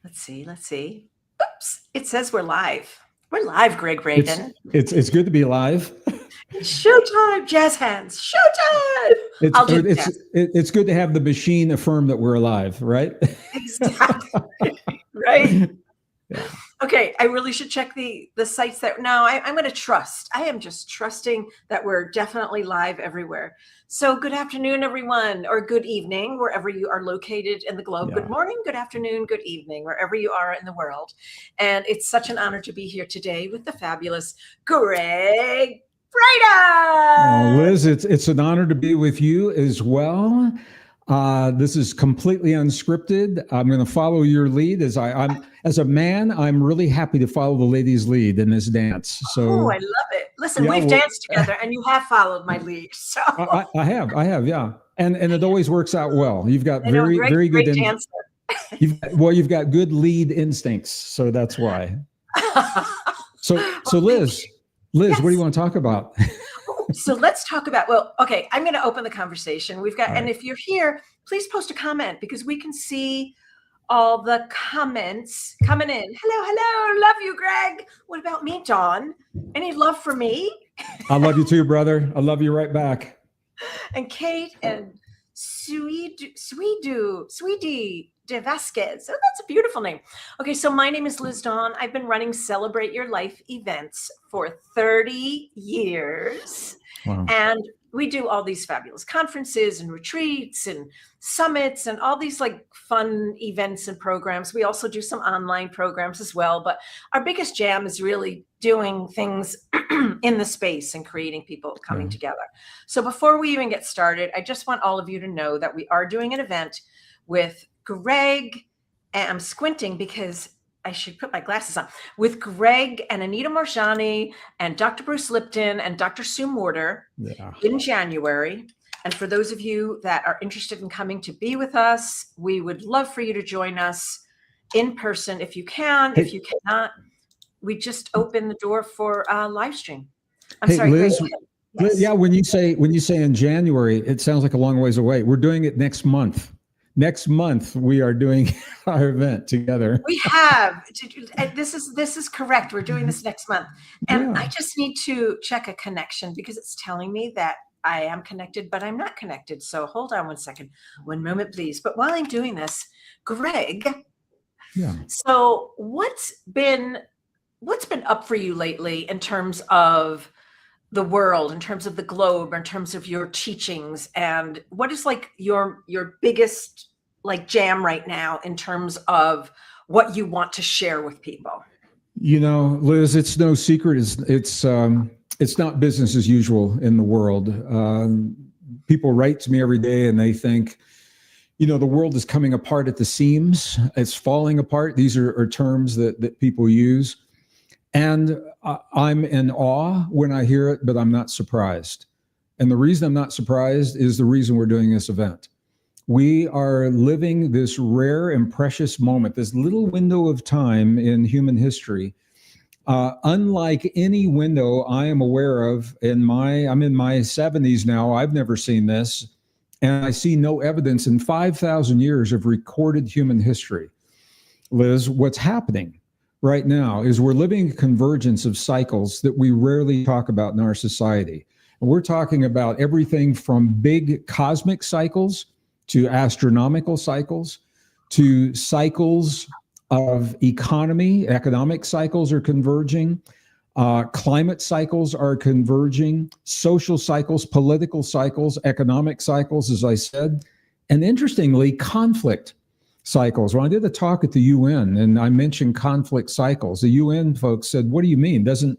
Let's see. Oops, it says we're live. We're live, Greg It's Braden. it's good to be alive. It's showtime, jazz hands. Showtime. It's I'll do the it's jazz. it's good to have the machine affirm that we're alive, right? Exactly. Right? Yeah. Okay, I really should check the sites that no, I'm going to trust. I am just trusting that we're definitely live everywhere. So good afternoon, everyone, or good evening, wherever you are located in the globe. Good Yeah. morning, good afternoon, good evening, wherever you are in the world. And it's such an honor to be here today with the fabulous Greg Oh, Braden. Liz, it's an honor to be with you as well. This is completely unscripted. I'm going to follow your lead I'm as a man. I'm really happy to follow the lady's lead in this dance. Oh, I So love it. Listen, yeah, we've well, danced together and you have followed my lead. So I have, yeah, and it always works out well. You've got I know Greg's very a good great in. dancer. You've got good lead instincts, so that's why. So Well, thank you. Liz, what do you Yes. want to talk about? So let's talk about, well, okay, I'm going to open the conversation. We've got, All and right. if you're here, please post a comment because we can see all the comments coming in. Hello. Love you, Greg. What about me, Dawn? Any love for me? I love you too, brother. I love you right back. And Kate and Sweetie de Vasquez. Oh, that's a beautiful name. Okay, so my name is Liz Dawn. I've been running Celebrate Your Life events for 30 years. Wow. And we do all these fabulous conferences and retreats and summits and all these like fun events and programs. We also do some online programs as well. But our biggest jam is really doing things in the space and creating people coming together. So before we even get started, I just want all of you to know that we are doing an event with Greg, and I'm squinting because I should put my glasses on, with Greg and Anita Marjani and Dr. Bruce Lipton and Dr. Sue Morter in January. And for those of you that are interested in coming to be with us, we would love for you to join us in person if you can. If you cannot, we just open the door for a live stream. I'm sorry, Liz. Yes. Yeah, when you say in January, it sounds like a long ways away. We're doing it next month. Next month, we are doing our event together. We have. This is correct. We're doing this next month. And I just need to check a connection because it's telling me that I am connected, but I'm not connected. So hold on one second. One moment, please. But while I'm doing this, Greg. Yeah. So what's been up for you lately in terms of the world, in terms of the globe, in terms of your teachings, and what is like your biggest like jam right now in terms of what you want to share with people? You know, Liz, it's no secret. It's not business as usual in the world. People write to me every day and they think, you know, the world is coming apart at the seams. It's falling apart. These are terms that people use. And I'm in awe when I hear it, but I'm not surprised. And the reason I'm not surprised is the reason we're doing this event. We are living this rare and precious moment, this little window of time in human history, unlike any window I am aware of. I'm in my 70s now. I've never seen this. And I see no evidence in 5,000 years of recorded human history. Liz, what's happening right now is we're living a convergence of cycles that we rarely talk about in our society. And we're talking about everything from big cosmic cycles to astronomical cycles to cycles of economic cycles are converging. Climate cycles are converging, social cycles, political cycles, economic cycles, as I said, and interestingly, conflict cycles. When I did a talk at the UN and I mentioned conflict cycles, the UN folks said, what do you mean? Doesn't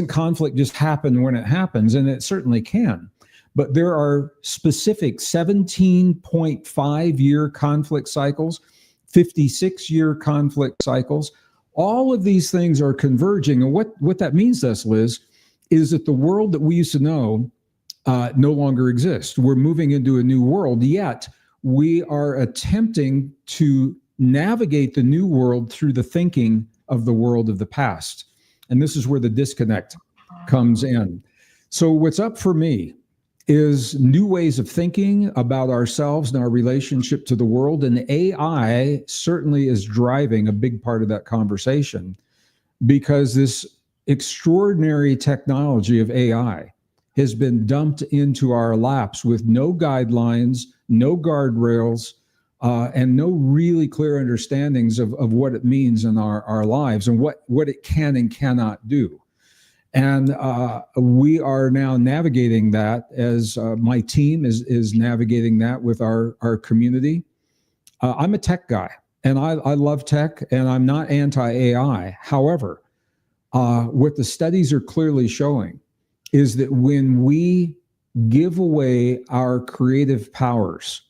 conflict just happen when it happens? And it certainly can. But there are specific 17.5-year conflict cycles, 56-year conflict cycles. All of these things are converging. And what that means to us, Liz, is that the world that we used to know no longer exists. We're moving into a new world, yet we are attempting to navigate the new world through the thinking of the world of the past. And this is where the disconnect comes in. So what's up for me is new ways of thinking about ourselves and our relationship to the world. And AI certainly is driving a big part of that conversation, because this extraordinary technology of AI has been dumped into our laps with no guidelines, no guardrails, and no really clear understandings of what it means in our lives and what it can and cannot do. And we are now navigating that, as my team is navigating that with our community. I'm a tech guy, and I love tech, and I'm not anti-AI. However, what the studies are clearly showing is that when we give away our creative powers,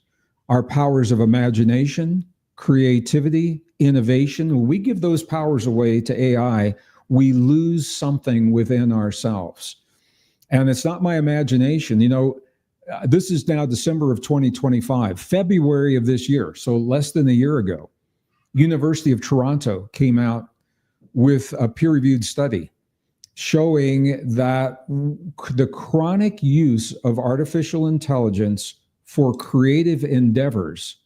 our powers of imagination, creativity, innovation, when we give those powers away to AI, we lose something within ourselves. And it's not my imagination. This is now December of 2025, February of this year, so less than a year ago, University of Toronto came out with a peer-reviewed study showing that the chronic use of artificial intelligence for creative endeavors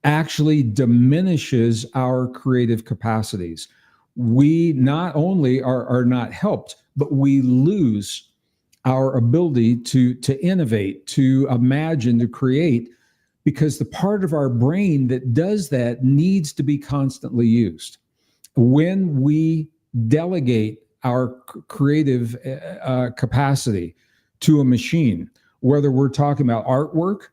actually diminishes our creative capacities. We not only are not helped, but we lose our ability to innovate, to imagine, to create, because the part of our brain that does that needs to be constantly used. When we delegate our creative capacity to a machine, whether we're talking about artwork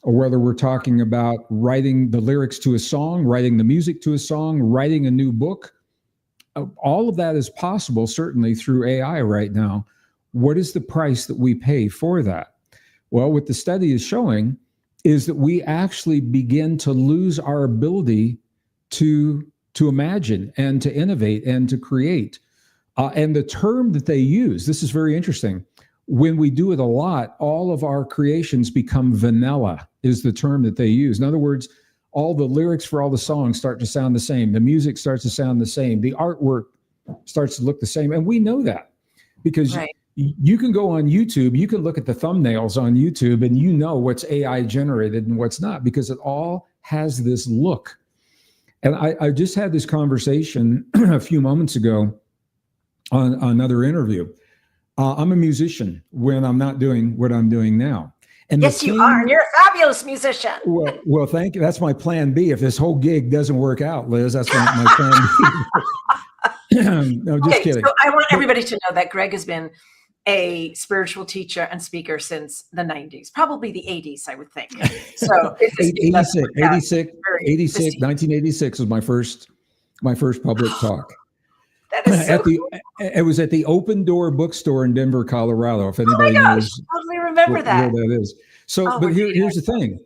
or whether we're talking about writing the lyrics to a song, writing the music to a song, writing a new book, all of that is possible, certainly through AI right now. What is the price that we pay for that? Well, what the study is showing is that we actually begin to lose our ability to imagine and to innovate and to create. And the term that they use, this is very interesting. When we do it a lot, all of our creations become vanilla, is the term that they use. In other words, all the lyrics for all the songs start to sound the same. The music starts to sound the same. The artwork starts to look the same. And we know that because you can go on YouTube, you can look at the thumbnails on YouTube, and you know what's AI generated and what's not, because it all has this look. And I just had this conversation a few moments ago on another interview. I'm a musician when I'm not doing what I'm doing now. And yes, you are. And you're a fabulous musician. Well, thank you. That's my plan B. If this whole gig doesn't work out, Liz, that's my plan B. No, just kidding. So I want everybody to know that Greg has been a spiritual teacher and speaker since the 90s, probably the 80s, I would think. So 1986 was my first public talk. That is so cool. It was at the Open Door Bookstore in Denver, Colorado. If anybody knows, I totally remember that. Where that is. So, but here's the thing: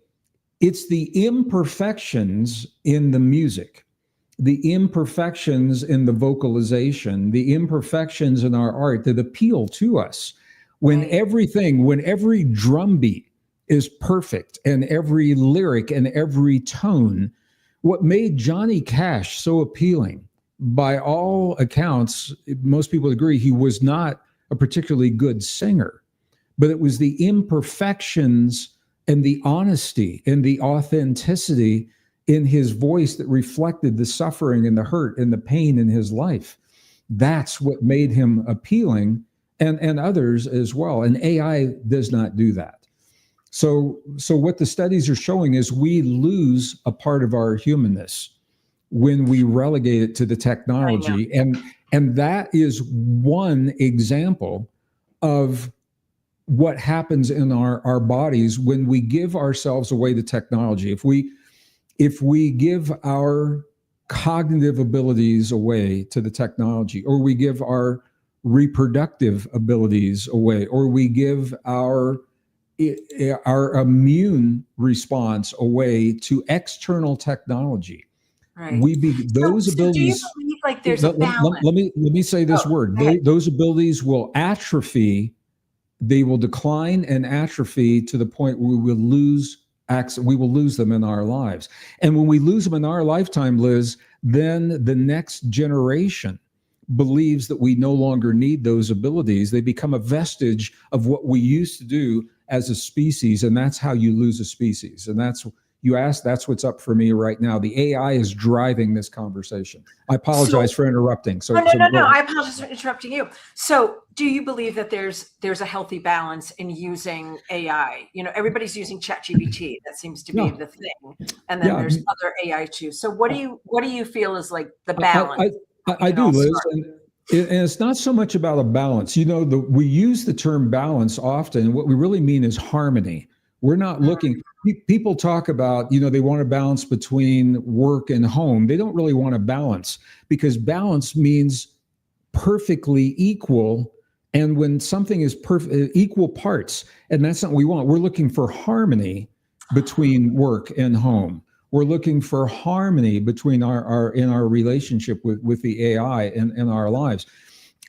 it's the imperfections in the music, the imperfections in the vocalization, the imperfections in our art that appeal to us. When every drum beat is perfect, and every lyric and every tone, what made Johnny Cash so appealing? By all accounts, most people agree he was not a particularly good singer, but it was the imperfections and the honesty and the authenticity in his voice that reflected the suffering and the hurt and the pain in his life. That's what made him appealing, and others as well. And AI does not do that. So what the studies are showing is we lose a part of our humanness when we relegate it to the technology. And that is one example of what happens in our bodies when we give ourselves away to technology. If we give our cognitive abilities away to the technology, or we give our reproductive abilities away, or we give our immune response away to external technology, those abilities. Do you believe like there's a balance? Let me say this word. Those abilities will atrophy. They will decline and atrophy to the point where we will lose them in our lives. And when we lose them in our lifetime, Liz, then the next generation believes that we no longer need those abilities. They become a vestige of what we used to do as a species, and that's how you lose a species. And that's what's up for me right now. The AI is driving this conversation. I apologize for interrupting. No. I apologize for interrupting you. So do you believe that there's a healthy balance in using AI? Everybody's using ChatGPT. That seems to be the thing. And then there's other AI too. So what do you feel is like the balance? I do, Liz. And it's not so much about a balance. We use the term balance often. What we really mean is harmony. We're not looking, people talk about, they want to balance between work and home. They don't really want to balance, because balance means perfectly equal. And when something is equal parts, and that's not what we want. We're looking for harmony between work and home. We're looking for harmony between our relationship with the AI in our lives.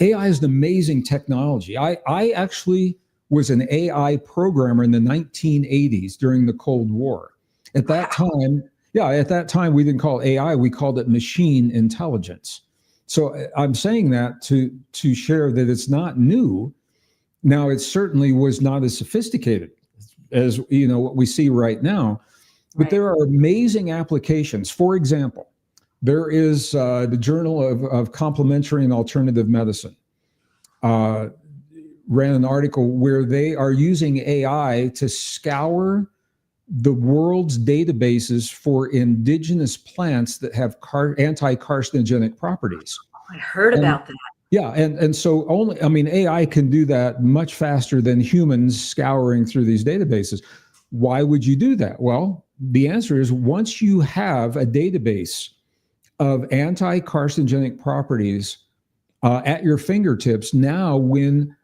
AI is an amazing technology. I actually was an AI programmer in the 1980s during the Cold War. At that time, we didn't call it AI, we called it machine intelligence. So I'm saying that to share that it's not new. Now, it certainly was not as sophisticated as what we see right now, but there are amazing applications. For example, there is the Journal of Complementary and Alternative Medicine. Ran an article where they are using AI to scour the world's databases for indigenous plants that have anti-carcinogenic properties. I heard about that. Yeah, and so AI can do that much faster than humans scouring through these databases. Why would you do that? Well, the answer is, once you have a database of anti-carcinogenic properties at your fingertips, now when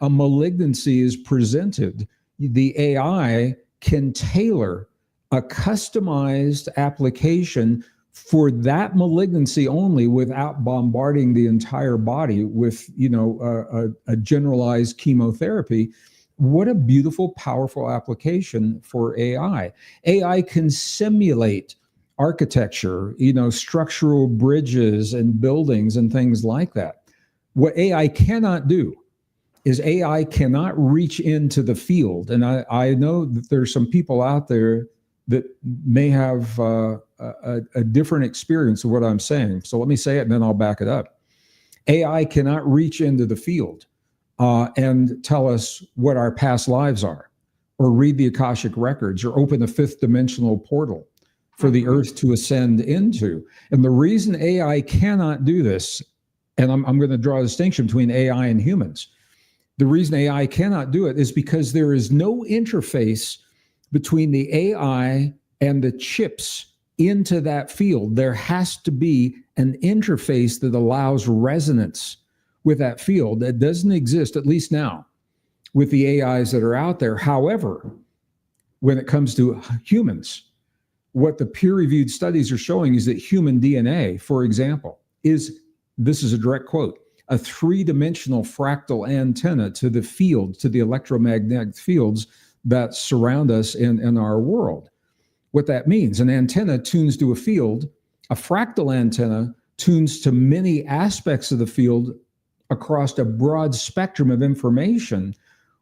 a malignancy is presented, the AI can tailor a customized application for that malignancy only, without bombarding the entire body with a generalized chemotherapy. What a beautiful, powerful application for AI. AI can simulate architecture, structural bridges and buildings and things like that. What AI cannot do is AI cannot reach into the field. And I know that there's some people out there that may have a different experience of what I'm saying. So let me say it and then I'll back it up. AI cannot reach into the field and tell us what our past lives are, or read the Akashic records, or open a fifth dimensional portal for the earth to ascend into. And the reason AI cannot do this, and I'm going to draw a distinction between AI and humans. The reason AI cannot do it is because there is no interface between the AI and the chips into that field. There has to be an interface that allows resonance with that field. That doesn't exist, at least now, with the AIs that are out there. However, when it comes to humans, what the peer-reviewed studies are showing is that human DNA, for example, this is a direct quote, a three-dimensional fractal antenna to the field, to the electromagnetic fields that surround us in our world. What that means, an antenna tunes to a field, a fractal antenna tunes to many aspects of the field across a broad spectrum of information.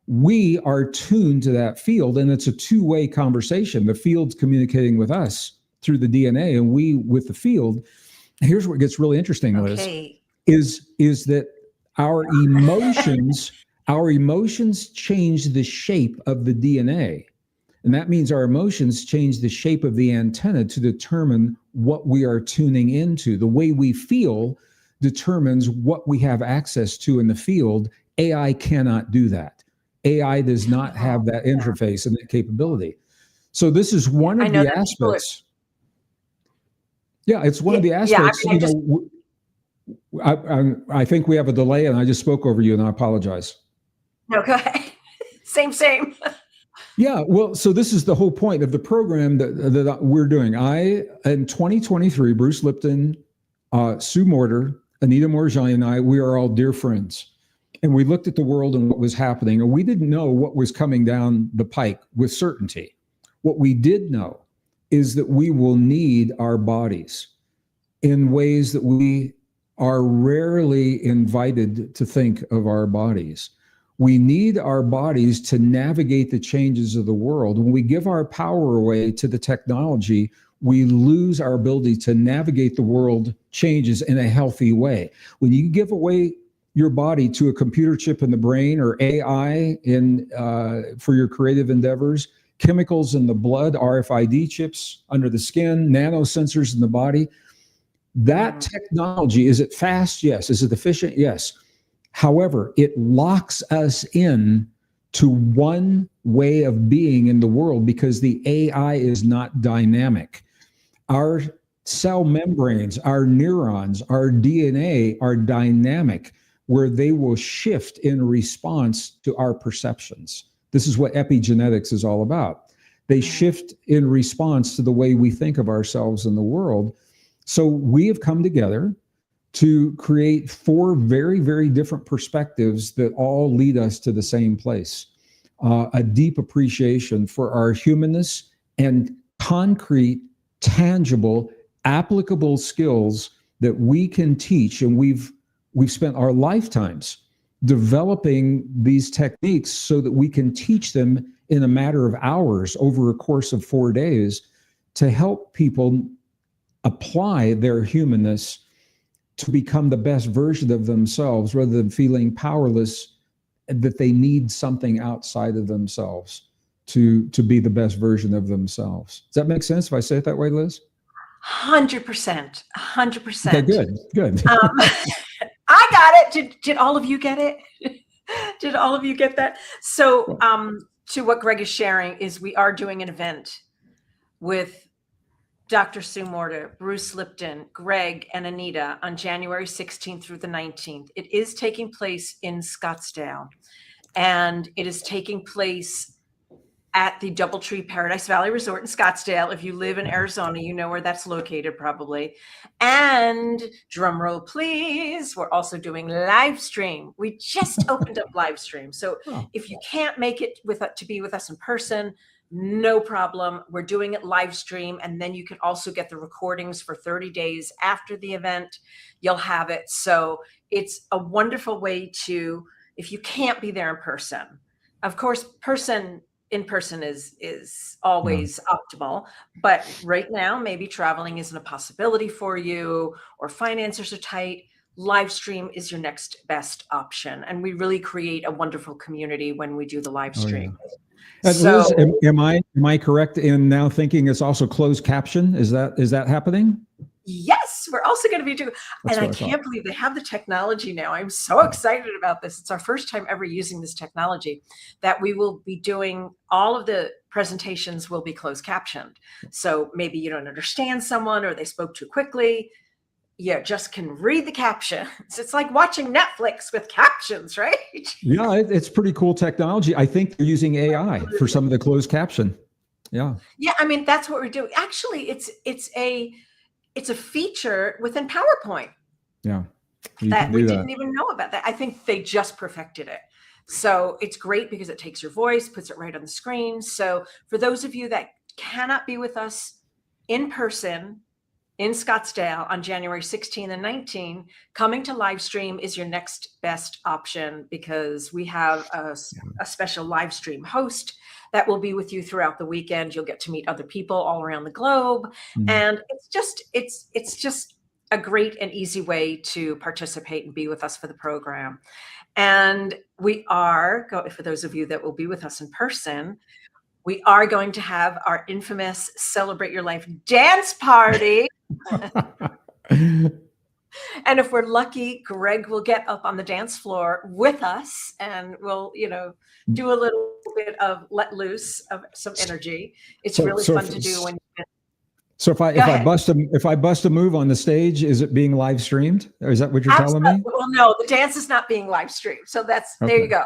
We are tuned to that field, and it's a two-way conversation. The field's communicating with us through the DNA, and we with the field. Here's where it gets really interesting, Liz. Okay. Is that our emotions change the shape of the DNA. And that means our emotions change the shape of the antenna to determine what we are tuning into. The way we feel determines what we have access to in the field. AI cannot do that. AI does not have that interface and that capability. So this is one of the aspects. Yeah, it's one of the aspects. I think we have a delay, and I just spoke over you, and I apologize. No, go ahead. Same. Yeah, well, so this is the whole point of the program that we're doing. In 2023, Bruce Lipton, Sue Morter, Anita Morjani, and I, we are all dear friends. And we looked at the world and what was happening, and we didn't know what was coming down the pike with certainty. What we did know is that we will need our bodies in ways that we are rarely invited to think of our bodies. We need our bodies to navigate the changes of the world. When we give our power away to the technology, we lose our ability to navigate the world changes in a healthy way. When you give away your body to a computer chip in the brain or AI for your creative endeavors, chemicals in the blood, RFID chips under the skin, nanosensors in the body, that technology, is it fast? Yes. Is it efficient? Yes. However, it locks us in to one way of being in the world because the AI is not dynamic. Our cell membranes, our neurons, our DNA are dynamic, where they will shift in response to our perceptions. This is what epigenetics is all about. They shift in response to the way we think of ourselves in the world. So we have come together to create 4 very, very different perspectives that all lead us to the same place. A deep appreciation for our humanness and concrete, tangible, applicable skills that we can teach. And we've spent our lifetimes developing these techniques so that we can teach them in a matter of hours over a course of 4 days to help people apply their humanness to become the best version of themselves, rather than feeling powerless, that they need something outside of themselves to be the best version of themselves. Does that make sense if I say it that way, Liz? 100%. 100%. Okay, good. I got it. Did all of you get it? Did all of you get that? So to what Greg is sharing is we are doing an event with Dr. Sue Morter, Bruce Lipton, Greg, and Anita on January 16th through the 19th. It is taking place in Scottsdale, and it is taking place at the Doubletree Paradise Valley Resort in Scottsdale. If you live in Arizona, you know where that's located probably. And drum roll, please, we're also doing live stream. We just opened up live stream. So if you can't make it to be with us in person, no problem. We're doing it live stream. And then you can also get the recordings for 30 days after the event. You'll have it. So it's a wonderful way to, if you can't be there in person, of course, in person is always optimal, but right now maybe traveling isn't a possibility for you, or finances are tight. Live stream is your next best option, and we really create a wonderful community when we do the live stream. So, Liz, am I correct in now thinking it's also closed caption? Is that happening? Yes, we're also going to be doing, and I can't believe they have the technology now. I'm so excited about this. It's our first time ever using this technology, that we will be doing all of the presentations will be closed captioned. So maybe you don't understand someone, or they spoke too quickly. You just can read the captions. It's like watching Netflix with captions, right? Yeah, it's pretty cool technology. I think they're using AI for some of the closed caption. Yeah. Yeah, I mean, that's what we're doing. Actually, it's a feature within PowerPoint. Yeah. That we didn't even know about that. I think they just perfected it. So it's great because it takes your voice, puts it right on the screen. So for those of you that cannot be with us in person in Scottsdale on January 16 and 19, coming to live stream is your next best option, because we have a special live stream host that will be with you throughout the weekend. You'll get to meet other people all around the globe. And it's just a great and easy way to participate and be with us for the program. And we are, for those of you that will be with us in person, we are going to have our infamous Celebrate Your Life dance party. And if we're lucky, Greg will get up on the dance floor with us, and we'll, do a little bit of let loose of some energy. It's really fun to do when you get. So if I bust a move on the stage, is it being live streamed? Or is that what you're telling me? Well, no, the dance is not being live streamed. So there you go.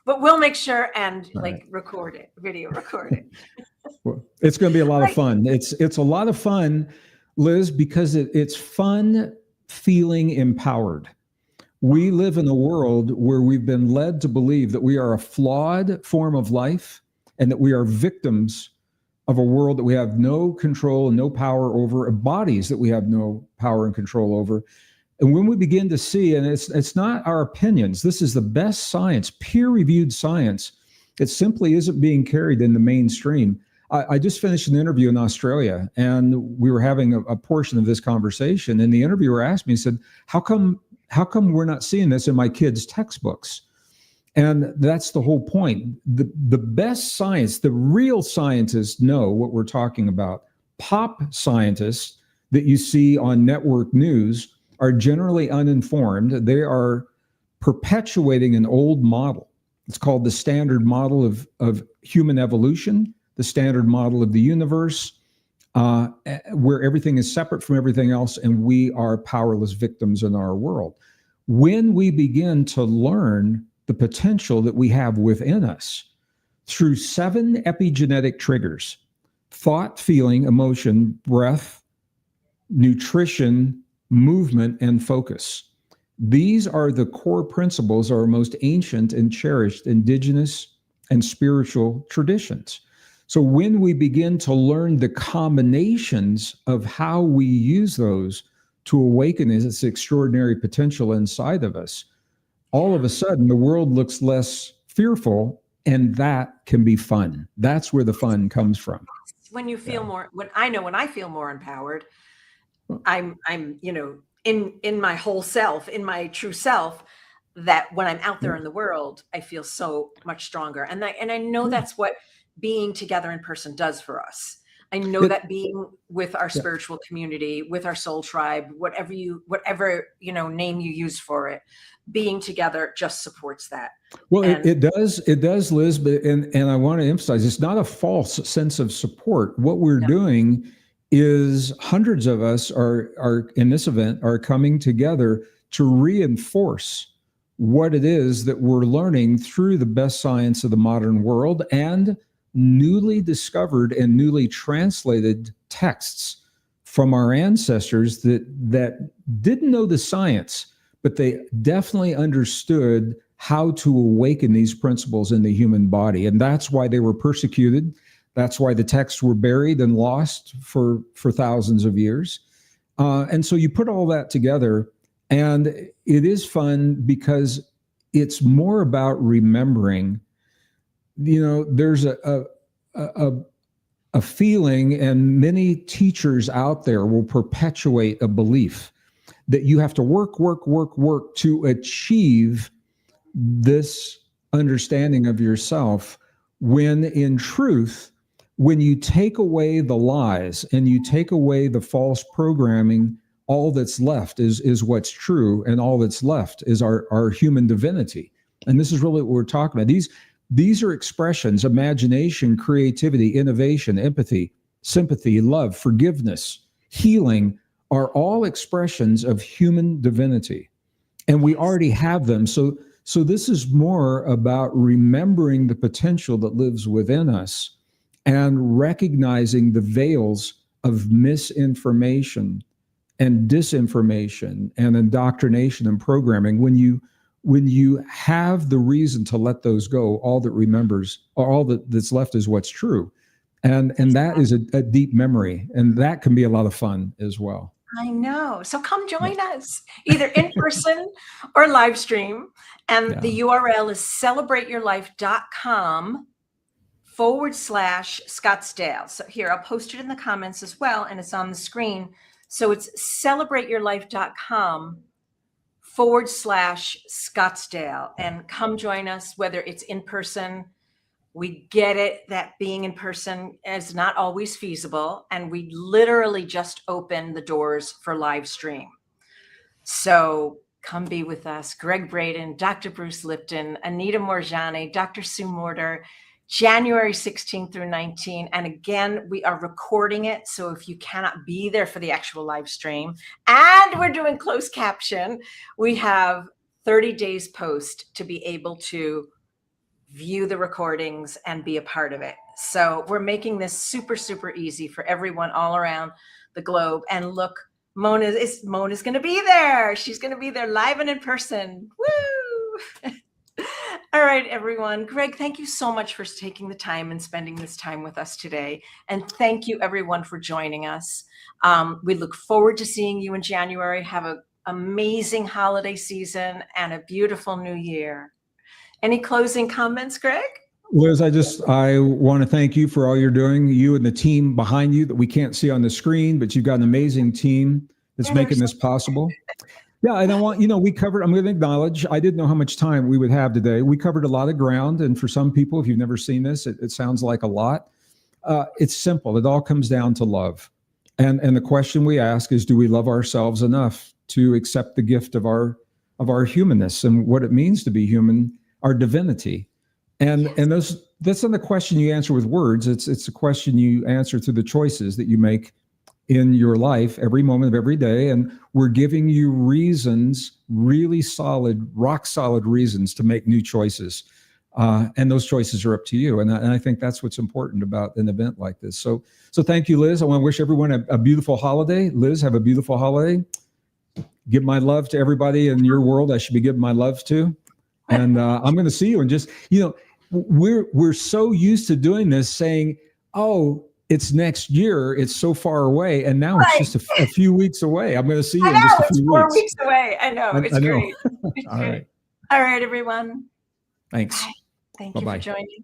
But we'll make sure and record it, video record it. Well, it's going to be a lot of fun. It's a lot of fun, Liz, because it's fun feeling empowered. We live in a world where we've been led to believe that we are a flawed form of life, and that we are victims of a world that we have no control and no power over, bodies that we have no power and control over. And when we begin to see, and it's not our opinions, this is the best science, peer-reviewed science. It simply isn't being carried in the mainstream. I just finished an interview in Australia, and we were having a portion of this conversation, and the interviewer asked me, he said, how come we're not seeing this in my kids' textbooks? And that's the whole point. The best science, the real scientists know what we're talking about. Pop scientists that you see on network news are generally uninformed. They are perpetuating an old model. It's called the standard model of human evolution, the standard model of the universe, where everything is separate from everything else, and we are powerless victims in our world. When we begin to learn the potential that we have within us through 7 epigenetic triggers: thought, feeling, emotion, breath, nutrition, movement, and focus. These are the core principles of our most ancient and cherished indigenous and spiritual traditions. So when we begin to learn the combinations of how we use those to awaken this extraordinary potential inside of us, all of a sudden the world looks less fearful, and that can be fun. That's where the fun comes from. When you feel more, when I feel more empowered, I'm in my whole self, in my true self, that when I'm out there in the world, I feel so much stronger. And I know that's what being together in person does for us. I know that being with our spiritual community, with our soul tribe, whatever name you use for it, being together just supports that. Well, it does, Liz. But and I want to emphasize, it's not a false sense of support. What we're doing is hundreds of us are in this event are coming together to reinforce what it is that we're learning through the best science of the modern world and newly discovered and newly translated texts from our ancestors that didn't know the science, but they definitely understood how to awaken these principles in the human body. And that's why they were persecuted. That's why the texts were buried and lost for thousands of years. And so you put all that together, and it is fun because it's more about remembering. There's a feeling, and many teachers out there will perpetuate a belief that you have to work to achieve this understanding of yourself, when in truth, when you take away the lies and you take away the false programming, all that's left is what's true, and all that's left is our human divinity. And this is really what we're talking about. These are expressions: imagination, creativity, innovation, empathy, sympathy, love, forgiveness, healing are all expressions of human divinity. And we already have them. So this is more about remembering the potential that lives within us and recognizing the veils of misinformation and disinformation and indoctrination and programming. When you have the reason to let those go, all that's left is what's true. And that is a deep memory, and that can be a lot of fun as well. I know. So come join us, either in person or live stream. And the URL is celebrateyourlife.com/Scottsdale. So here, I'll post it in the comments as well, and it's on the screen. So it's celebrateyourlife.com/Scottsdale, and come join us, whether it's in person. We get it that being in person is not always feasible, and we literally just opened the doors for live stream. So come be with us. Greg Braden, Dr. Bruce Lipton, Anita Morjani, Dr. Sue Mortar, January 16th through 19th. And again, we are recording it. So if you cannot be there for the actual live stream, and we're doing closed caption, we have 30 days post to be able to view the recordings and be a part of it. So we're making this super, super easy for everyone all around the globe. And look, Mona's going to be there. She's going to be there live and in person. Woo! All right, everyone. Greg, thank you so much for taking the time and spending this time with us today. And thank you, everyone, for joining us. We look forward to seeing you in January. Have a amazing holiday season and a beautiful new year. Any closing comments, Greg? Liz, I want to thank you for all you're doing, you and the team behind you that we can't see on the screen, but you've got an amazing team that's making this possible. Yeah, and I want, I'm going to acknowledge, I didn't know how much time we would have today. We covered a lot of ground, and for some people, if you've never seen this, it sounds like a lot. It's simple. It all comes down to love. And the question we ask is, do we love ourselves enough to accept the gift of our humanness and what it means to be human, our divinity? And that's not a question you answer with words. It's a question you answer through the choices that you make in your life every moment of every day. And we're giving you reasons, really solid, rock solid reasons to make new choices. And those choices are up to you. And I think that's what's important about an event like this. So thank you, Liz. I want to wish everyone a beautiful holiday. Liz, have a beautiful holiday. Give my love to everybody in your world I should be giving my love to. And I'm going to see you. And just, we're so used to doing this, saying, oh, it's next year. It's so far away. And now it's just a few weeks away. I'm going to see you in just a few weeks. 4 weeks away. I know. It's great. It's All great. right. All right, everyone. Thanks. Bye. Thank you for joining.